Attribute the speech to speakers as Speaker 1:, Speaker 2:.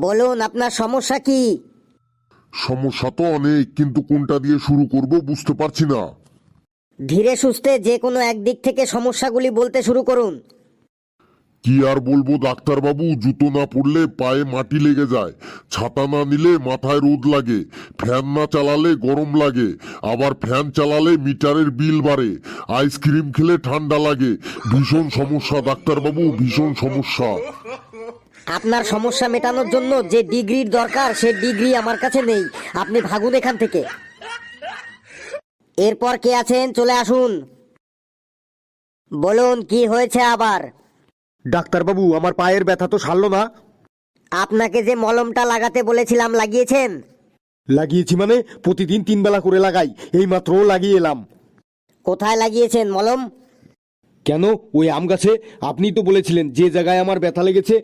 Speaker 1: বলুন আপনার সমস্যা কি?
Speaker 2: সমস্যা তো অনেক, কিন্তু কোনটা দিয়ে শুরু করব বুঝতে পারছি না।
Speaker 1: ধীরে সুস্থে যে কোনো একদিক থেকে সমস্যাগুলি বলতে শুরু করুন।
Speaker 2: কি আর বলবো ডাক্তারবাবু, জুতো না পরলে পায়ে মাটি লেগে যায়, ছাতা না নিলে মাথায় রোদ লাগে, ফ্যান না চালালে গরম লাগে, আবার ফ্যান চালালে মিটারের বিল বাড়ে, আইসক্রিম খেলে ঠান্ডা লাগে। ভীষণ সমস্যা ডাক্তারবাবু, ভীষণ সমস্যা।
Speaker 1: আপনার সমস্যা মেটানোর জন্য যে ডিগ্রির দরকার সে ডিগ্রি আমার কাছে নেই। আপনি ভাগুন এখান থেকে। এরপর কে আছেন চলে আসুন। বলুন কি হয়েছে আবার?
Speaker 3: ডাক্তারবাবু, আমার পায়ের ব্যথা তো সারলো না।
Speaker 1: আপনাকে যে মলমটা লাগাতে বলেছিলাম লাগিয়েছেন?
Speaker 3: লাগিয়েছি মানে? প্রতিদিন 3 বেলা করে লাগাই, এই মাত্র লাগিয়ে এলাম।
Speaker 1: কোথায় লাগিয়েছেন মলম?
Speaker 3: কেন, ওই আম গাছে। আপনি তো বলেছিলেন যে জায়গায় আমার ব্যথা লেগেছে